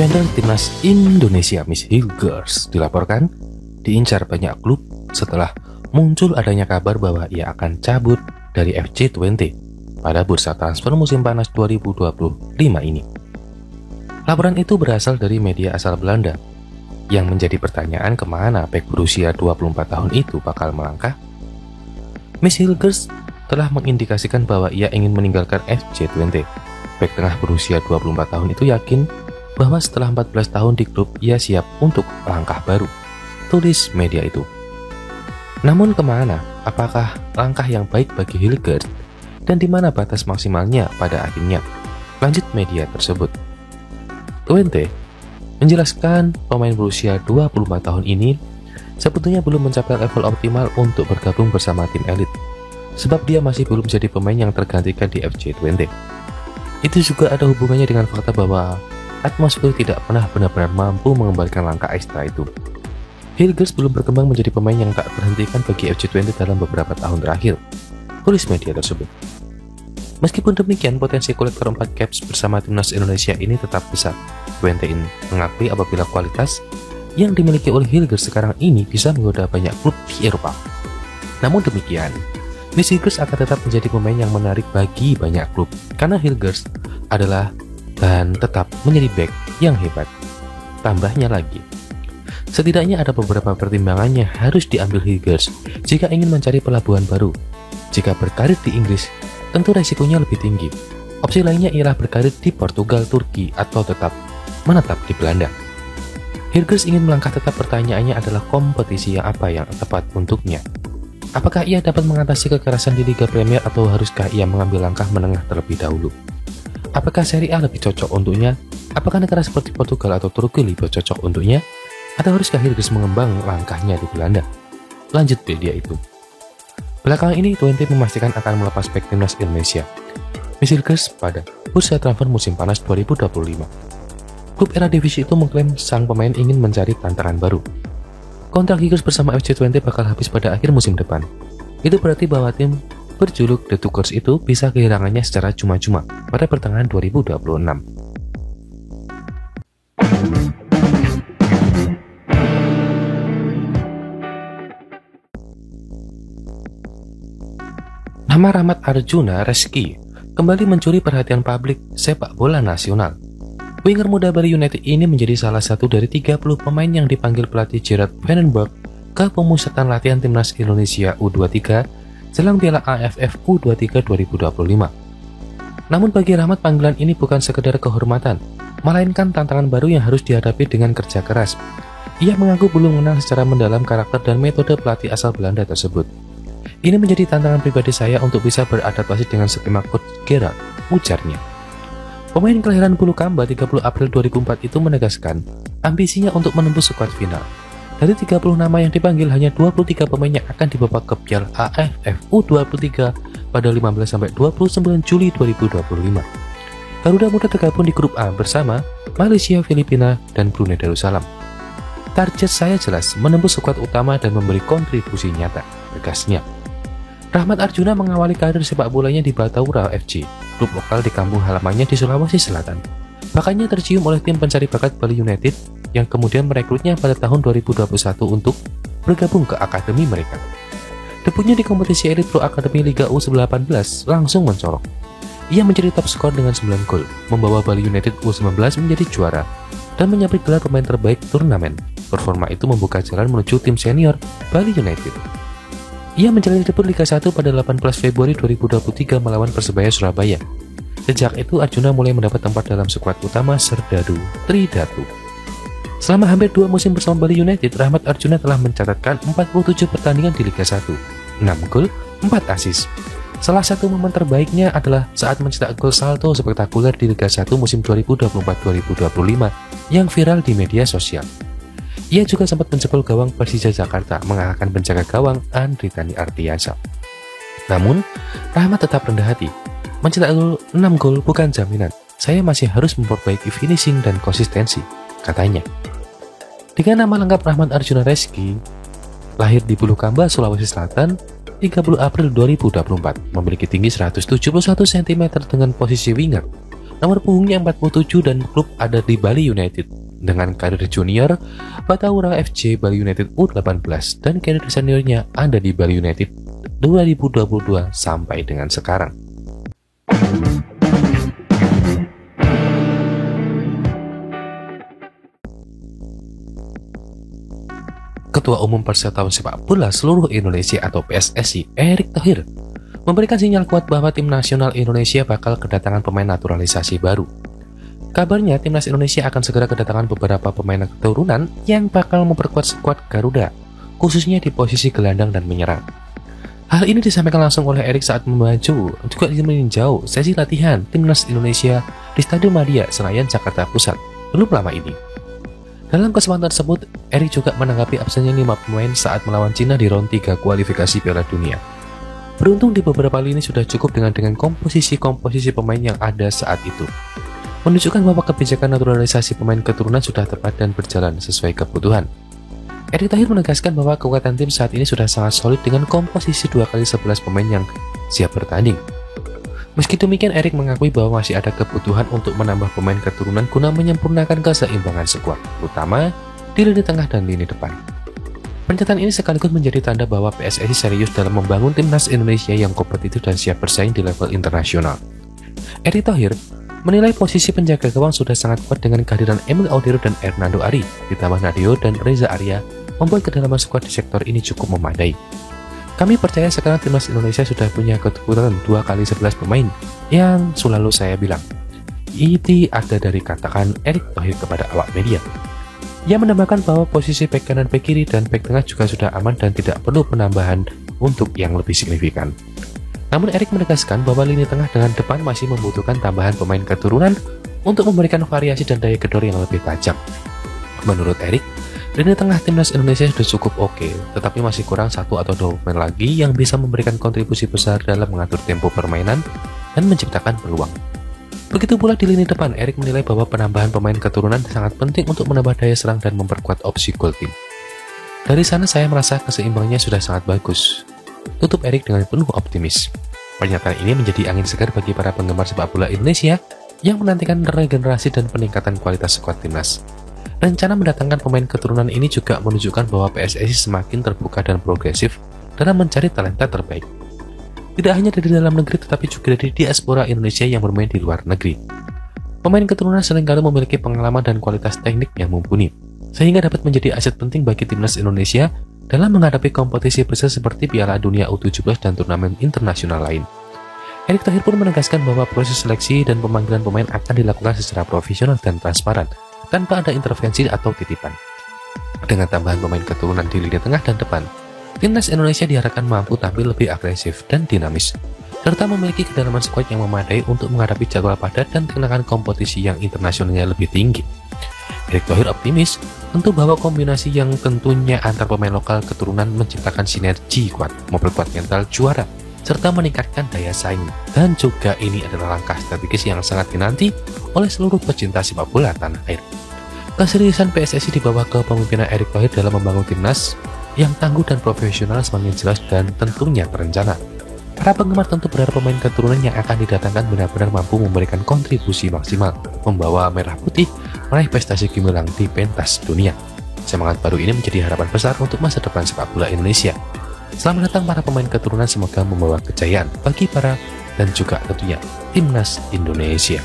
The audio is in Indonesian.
Defender timnas Indonesia Miss Hilgers dilaporkan diincar banyak klub setelah muncul adanya kabar bahwa ia akan cabut dari FC Twente pada bursa transfer musim panas 2025 ini. Laporan itu berasal dari media asal Belanda yang menjadi pertanyaan kemana bek berusia 24 tahun itu bakal melangkah. Miss Hilgers telah mengindikasikan bahwa ia ingin meninggalkan FC Twente. Bek tengah berusia 24 tahun itu yakin bahwa setelah 14 tahun di klub ia siap untuk langkah baru, tulis media itu. Namun kemana? Apakah langkah yang baik bagi Hilgers dan di mana batas maksimalnya pada akhirnya? Lanjut media tersebut. Twente menjelaskan pemain berusia 24 tahun ini sebetulnya belum mencapai level optimal untuk bergabung bersama tim elit, sebab dia masih belum jadi pemain yang tergantikan di FC Twente. Itu juga ada hubungannya dengan fakta bahwa atmosfer tidak pernah benar-benar mampu mengembalikan langkah ekstra itu. Hilgers belum berkembang menjadi pemain yang tak terhentikan bagi FC Twente dalam beberapa tahun terakhir, tulis media tersebut. Meskipun demikian, potensi kolektor 4 caps bersama timnas Indonesia ini tetap besar. Twente mengakui apabila kualitas yang dimiliki oleh Hilgers sekarang ini bisa menggoda banyak klub di Eropa. Namun demikian, Miss Hilgers akan tetap menjadi pemain yang menarik bagi banyak klub karena Hilgers adalah dan tetap menjadi back yang hebat. Tambahnya lagi, setidaknya ada beberapa pertimbangan yang harus diambil Hilgers jika ingin mencari pelabuhan baru. Jika berkarir di Inggris, tentu resikonya lebih tinggi. Opsi lainnya ialah berkarir di Portugal, Turki, atau tetap menetap di Belanda. Hilgers ingin melangkah, tetap pertanyaannya adalah kompetisi yang apa yang tepat untuknya. Apakah ia dapat mengatasi kekerasan di Liga Premier atau haruskah ia mengambil langkah menengah terlebih dahulu? Apakah Serie A lebih cocok untuknya? Apakah negara seperti Portugal atau Turki lebih cocok untuknya? Atau haruskah Hilgers mengembang langkahnya di Belanda? Lanjut media itu. Belakangan ini, Twente memastikan akan melepas bek timnas Indonesia, Miss Hilgers, pada bursa transfer musim panas 2025. Klub era divisi itu mengklaim sang pemain ingin mencari tantangan baru. Kontrak Hilgers bersama FC Twente bakal habis pada akhir musim depan. Itu berarti bahwa tim berjuluk The Tukers itu bisa kehilangannya secara cuma-cuma pada pertengahan 2026. Nama Rahmat Arjuna Reski kembali mencuri perhatian publik sepak bola nasional. Winger muda Bali United ini menjadi salah satu dari 30 pemain yang dipanggil pelatih Gerard Vandenberg ke pemusatan latihan timnas Indonesia U23 jelang Piala AFF U23 2025. Namun bagi Rahmat, panggilan ini bukan sekedar kehormatan, melainkan tantangan baru yang harus dihadapi dengan kerja keras. Ia mengaku belum mengenal secara mendalam karakter dan metode pelatih asal Belanda tersebut. Ini menjadi tantangan pribadi saya untuk bisa beradaptasi dengan skema coach Gerard, ujarnya. Pemain kelahiran Bulukamba 30 April 2004 itu menegaskan ambisinya untuk menembus skuad final. Dari 30 nama yang dipanggil, hanya 23 pemain yang akan dibawa ke Piala AFF U23 pada 15-29 Juli 2025. Garuda Muda tergabung di grup A bersama Malaysia, Filipina, dan Brunei Darussalam. Target saya jelas, menembus skuad utama dan memberi kontribusi nyata, tegasnya. Rahmat Arjuna mengawali karir sepak bolanya di Bataura FC, klub lokal di kampung halamannya di Sulawesi Selatan. Bahkan ia tercium oleh tim pencari bakat Bali United yang kemudian merekrutnya pada tahun 2021 untuk bergabung ke akademi mereka. Debutnya di kompetisi Elite Pro Academy Liga U18 langsung mencolok. Ia menjadi top skor dengan 9 gol, membawa Bali United U19 menjadi juara, dan menyabet gelar pemain terbaik turnamen. Performa itu membuka jalan menuju tim senior Bali United. Ia menjalani debut Liga 1 pada 18 Februari 2023 melawan Persebaya Surabaya. Sejak itu, Arjuna mulai mendapat tempat dalam skuad utama Serdadu Tridatu. Selama hampir 2 musim bersama Bali United, Rahmat Arjuna telah mencatatkan 47 pertandingan di Liga 1, 6 gol, 4 assist. Salah satu momen terbaiknya adalah saat mencetak gol salto spektakuler di Liga 1 musim 2024-2025 yang viral di media sosial. Ia juga sempat menjebol gawang Persija Jakarta mengalahkan penjaga gawang Andri Tani Artiasa. Namun, Rahmat tetap rendah hati. Mencetak 6 gol bukan jaminan. Saya masih harus memperbaiki finishing dan konsistensi, katanya. Dengan nama lengkap Rahmat Arjuna Reski, lahir di Bulukamba, Sulawesi Selatan, 30 April 2024, memiliki tinggi 171 cm dengan posisi winger. Nomor punggungnya 47 dan klub ada di Bali United. Dengan karir junior, Bataura FC Bali United U18 dan karir seniornya ada di Bali United 2022 sampai dengan sekarang. Ketua Umum Persatuan Sepak Bola Seluruh Indonesia atau PSSI, Erick Thohir, memberikan sinyal kuat bahwa tim nasional Indonesia bakal kedatangan pemain naturalisasi baru. Kabarnya, timnas Indonesia akan segera kedatangan beberapa pemain keturunan yang bakal memperkuat skuad Garuda, khususnya di posisi gelandang dan menyerang. Hal ini disampaikan langsung oleh Erick saat juga meninjau sesi latihan timnas Indonesia di Stadion Madia, Senayan, Jakarta Pusat, belum lama ini. Dalam kesempatan tersebut, Erick juga menanggapi absennya 5 pemain saat melawan Cina di round 3 kualifikasi Piala Dunia. Beruntung di beberapa lini sudah cukup dengan komposisi pemain yang ada saat itu, menunjukkan bahwa kebijakan naturalisasi pemain keturunan sudah tepat dan berjalan sesuai kebutuhan. Erick Thohir menegaskan bahwa kekuatan tim saat ini sudah sangat solid dengan komposisi 2x11 pemain yang siap bertanding. Meski demikian, Erick mengakui bahwa masih ada kebutuhan untuk menambah pemain keturunan guna menyempurnakan keseimbangan skuad, terutama di lini tengah dan lini depan. Pernyataan ini sekaligus menjadi tanda bahwa PSSI serius dalam membangun timnas Indonesia yang kompetitif dan siap bersaing di level internasional. Erick Thohir menilai posisi penjaga gawang sudah sangat kuat dengan kehadiran Emil Audero dan Hernando Ari, ditambah Nadeo dan Reza Arya, membuat kedalaman skuad di sektor ini cukup memadai. Kami percaya sekarang timnas Indonesia sudah punya kekuatan 2x11 pemain yang selalu saya bilang. Itu ada dari katakan Erick Thohir kepada awak media. Ia menambahkan bahwa posisi bek kanan, bek kiri, dan bek tengah juga sudah aman dan tidak perlu penambahan untuk yang lebih signifikan. Namun Erick menegaskan bahwa lini tengah dengan depan masih membutuhkan tambahan pemain keturunan untuk memberikan variasi dan daya gedor yang lebih tajam. Menurut Erick, lini tengah timnas Indonesia sudah cukup oke, tetapi masih kurang 1 atau 2 pemain lagi yang bisa memberikan kontribusi besar dalam mengatur tempo permainan dan menciptakan peluang. Begitu pula di lini depan, Erick menilai bahwa penambahan pemain keturunan sangat penting untuk menambah daya serang dan memperkuat opsi gol tim. Dari sana saya merasa keseimbangannya sudah sangat bagus, tutup Erick dengan penuh optimis. Pernyataan ini menjadi angin segar bagi para penggemar sepak bola Indonesia yang menantikan regenerasi dan peningkatan kualitas skuad timnas. Rencana mendatangkan pemain keturunan ini juga menunjukkan bahwa PSSI semakin terbuka dan progresif dalam mencari talenta terbaik. Tidak hanya dari dalam negeri tetapi juga dari diaspora Indonesia yang bermain di luar negeri. Pemain keturunan seringkali memiliki pengalaman dan kualitas teknik yang mumpuni, sehingga dapat menjadi aset penting bagi timnas Indonesia dalam menghadapi kompetisi besar seperti Piala Dunia U17 dan turnamen internasional lain. Erick Thohir pun menegaskan bahwa proses seleksi dan pemanggilan pemain akan dilakukan secara profesional dan transparan, tanpa ada intervensi atau titipan. Dengan tambahan pemain keturunan di lini tengah dan depan, timnas Indonesia diharapkan mampu tampil lebih agresif dan dinamis, serta memiliki kedalaman skuad yang memadai untuk menghadapi jadwal padat dan kenakan kompetisi yang internasionalnya lebih tinggi. Erick Thohir optimis tentu bahwa kombinasi yang tentunya antar pemain lokal keturunan menciptakan sinergi kuat, memperkuat mental juara, serta meningkatkan daya saing. Dan juga ini adalah langkah strategis yang sangat dinanti oleh seluruh pecinta sepak bola tanah air. Keseriusan PSSI di bawah kepemimpinan Erick Thohir dalam membangun timnas yang tangguh dan profesional semakin jelas dan tentunya terencana. Para penggemar tentu berharap pemain keturunan yang akan didatangkan benar-benar mampu memberikan kontribusi maksimal, membawa merah putih meraih prestasi gemilang di pentas dunia. Semangat baru ini menjadi harapan besar untuk masa depan sepak bola Indonesia. Selamat datang para pemain keturunan, semoga membawa kejayaan bagi para dan juga tentunya timnas Indonesia.